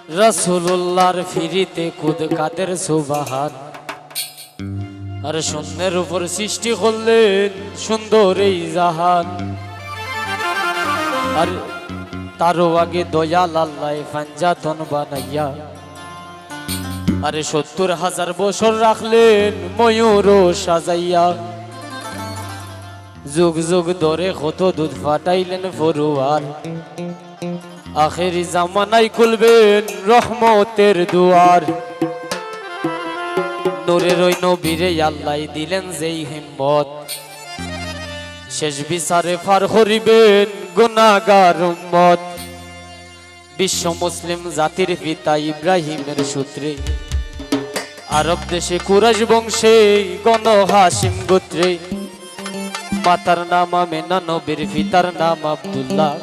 রাসূলুল্লাহর ফিরিতে কুদ কাদের সুবহান। আর শূন্যের উপর সৃষ্টি করলেন সুন্দর এই জাহান। আর তারও আগে দয়াল আল্লাহ ফাঞ্জাতন বানাইয়া আরে ৭০,০০০ বছর রাখলেন ময়ূর সাজাইয়া। যুগ যুগ ধরে কত দুধ ফাটাইলেন ফরুয়ার। আখেরি জামানায় খুলবেন রহমতের দুয়ার। নূরের ওই নবীরে আল্লাহ দিলেন যেই হিম্মত, শেষ বিচারে পার করিবেন গুনাহগার উম্মত। বিশ্ব মুসলিম জাতির পিতা ইব্রাহিমের সূত্রে আরব দেশে কুরাইশ বংশে গণ হাশিম গোত্রে। মাতার নাম আমেনা, নবীর পিতার নাম আব্দুল্লাহ।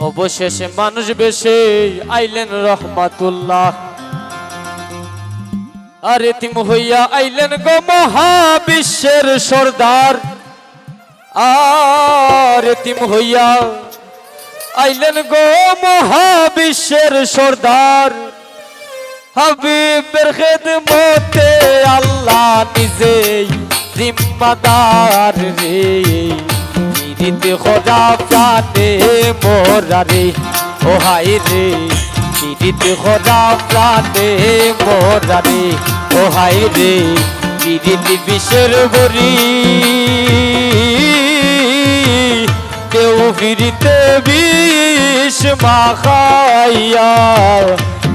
অবশেষে মানুষ বেশে আইলেন রহমাতুল্লাহ। আর এতিম হইয়া আইলেন গো মহাবিশ্বের সর্দার। আর এতিম হইয়া আইলেন গো মহাবিশ্বের সর্দার। হাবিবের খেদমতে আল্লাহ নিজেই জিম্মাদার রে। পিরিতে খোদা প্রাণে মোরা রে, ও হায় রে। পিরিতে খোদা প্রাণে মোরা রে, ও হায় রে। পিরিতি বিষের বরি কেউ ফিরিতে বিষ মাখাইয়া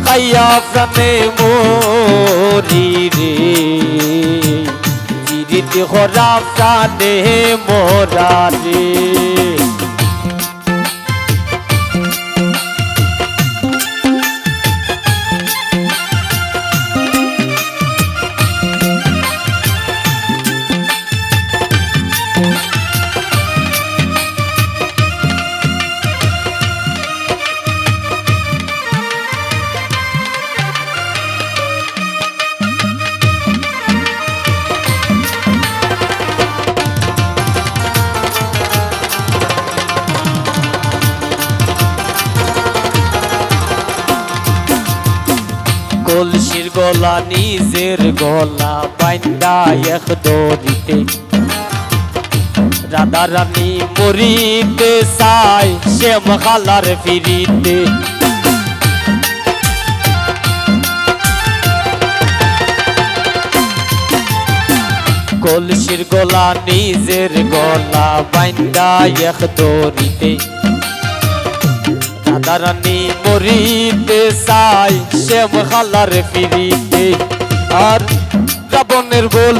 খাইয়া প্রাণে মরি রে। পিরিতি খোদা প্রাণে মোরা রে। কলসির গলা নিজের গলা বাইন্দা এক দড়িতে। রাধা রানী মরিতে চাই শ্যাম খালার ফিরিতে। কলসির গলা নিজের গলা বাইন্দা এক দড়িতে। রাধা রানী মরিতে চাই শ্যাম খালার ফিরিতে। আর রাবণের বল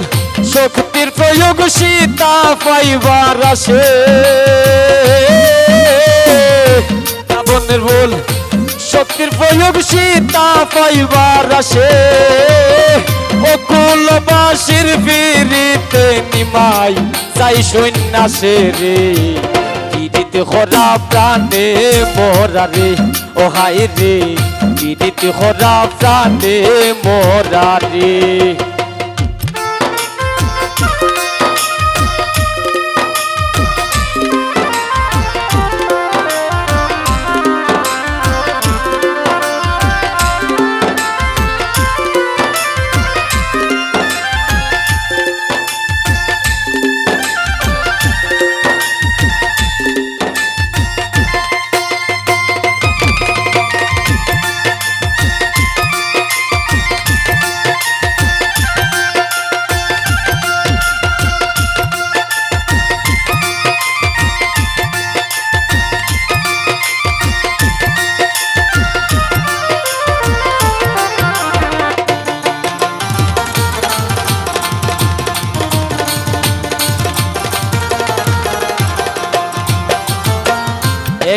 শক্তির প্রয়োগ সীতা পাইবার আসে। রাবণের বল শক্তির প্রয়োগ সীতা পাইবার আসে। অকুলবাসীর ফিরিতে নিমাই চাই সন্ন্যাসে রে। পিরিতি খোদা প্রাণে মোরা রে, ও হায় রে। পিরিতি খোদা প্রাণে মোরা রে।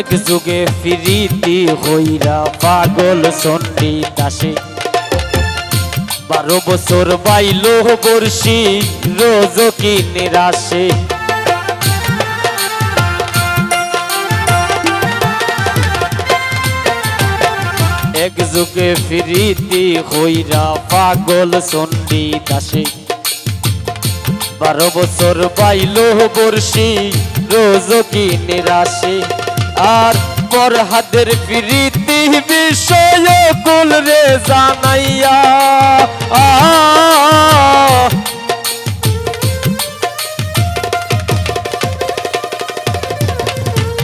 এক যুগে ফিরিতি হইরা পাগল চণ্ডী দাসে। 12 বছর বাইল বর্ষি রোজ কি নিরাশে। এক যুগে ফিরিতি হইরা পাগল চণ্ডী দাসে। 12 বছর বাইল বর্ষি রোজ কি নিরাশে। আর পর হাতের প্রীতি বিষয় কুল রে জানাইয়া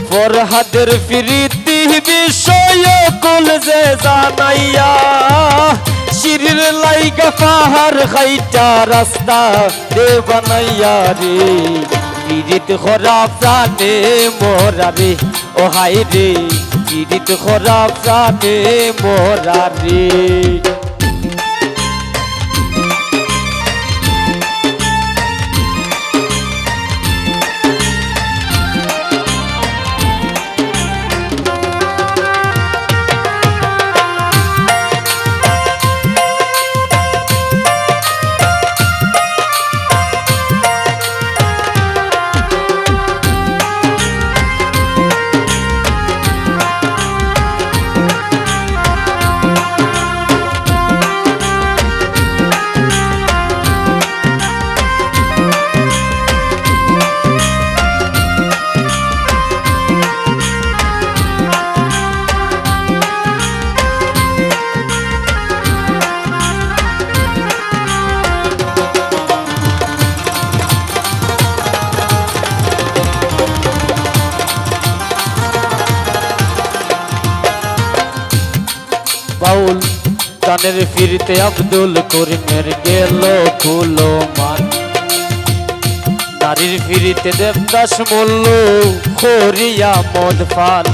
ফরহাদের প্রীতি বিষয় কুল যে জানাইয়া শিরির লাইগা পাহাড় খাইটা রাস্তা দে বানাইয়া রে পীড়িত খরা প্রাণে মোরা রে ও হাই রে পীড়িত খরা প্রাণে মোরা রে বাউল গানের ফিরতে আব্দুল করিমের গেল খুলো মান নারীর ফিরিতে দেবদাস মল্ল খরিয়া মদ পান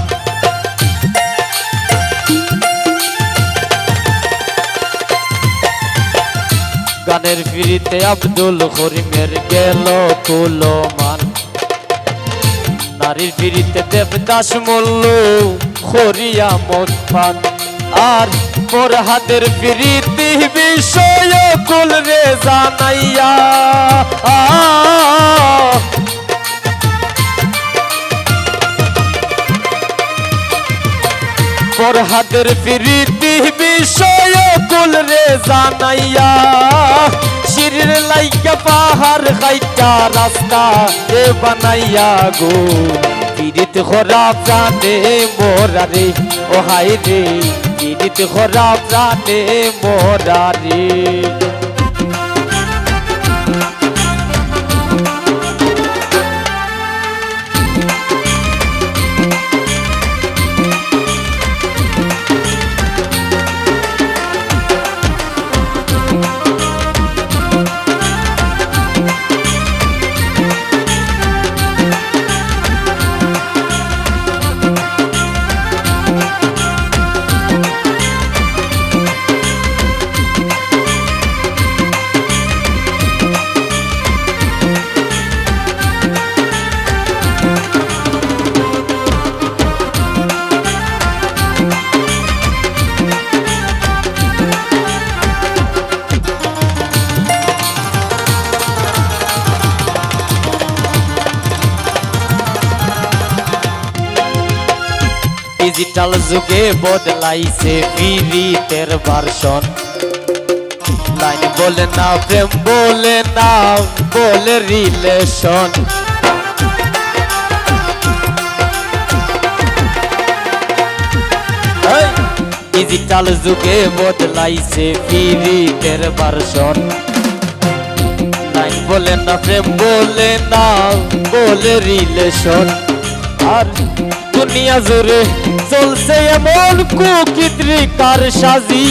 গানের ফিরিতে আব্দুল করিমের গেল খুলো মান নারীর ফিরিতে দেবদাস মল্ল খরিয়া মদ পান আর ফরহাদের প্রীতি বিষয় কুল রে জানাইয়া ফরহাদের প্রীতি বিষয় কুল রে জানাইয়া শিরির লাইগা পাহাড় খাইটা রাস্তা এ বানাইয়া গো পীড়িত খরা প্রাণে মোরা রে ও হাই রে পীড়িত খরা প্রাণে মোরা রে ডিজিটাল যুগে বদলাইছে পীড়িতের ভার্সন লাইন বলে না প্রেম বলে না বলে রিলেশন ডিজিটাল যুগে বদলাইছে পীড়িতের ভার্সন লাইন বলে না প্রেম বলে না বলে রিলেশন আর দুনিয়া জুড়ে চলছে এমন কুকীর্তি কারসাজি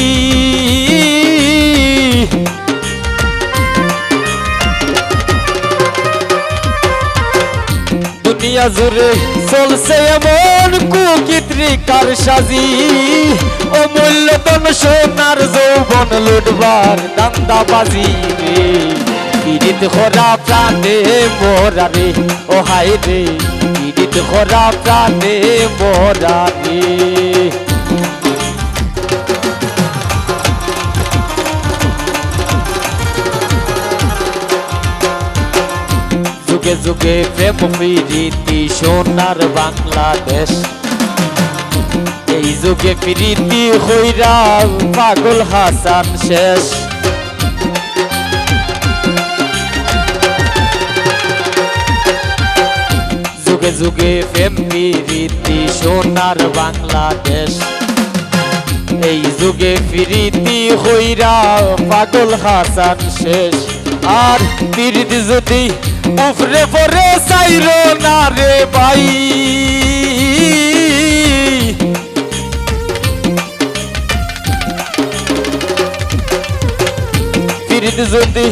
দুনিয়া জুড়ে চলছে এমন কুকীর্তি কারসাজি অমূল্য ধন সোনার যৌবন লুটবার দান্দাবাজি রে পীড়িত খরা প্রাণে মোরা রে ও হায় রে পীড়িত খরা প্রাণে মোরা রে যুগে যুগে প্রেম প্রীতি সোনার বাংলাদেশ এই যুগে প্রীতি হইরা পাগল হাসান শেষ যুগে যুগে প্রেম প্রীতি সোনার বাংলাদেশ এই যুগে ফিরিতি হইরা পাগল হাসান শেষ আর পীড়িত যদি উফরে পরে চাইরো না রে ভাই পীড়িত যদি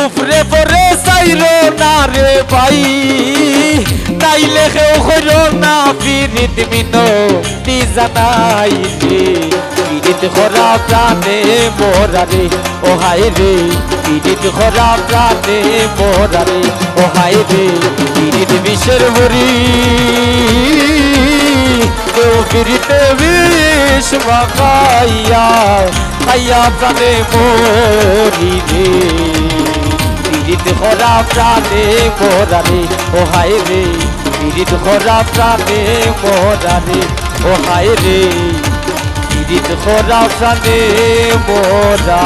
উফরে পরে চাইরো না রে ভাই তাইলে কেউ হইরো না পীড়িত মিনতি জানাই রে পীড়িত খরা প্রাণে মোরা রে ও হায় রে পীড়িত খরা প্রাণে মোরা রে ও হায় রে পীড়িত বিষের মরি কেউ পীড়িতে বিষ মাখাইয়া খাইয়া প্রাণে মরি রে পীড়িত খরা প্রাণে মোরা রে ও হায় রে পীড়িত খরা প্রাণে মোরা রে ও হায় রে পীড়িত খরা প্রাণে মোরা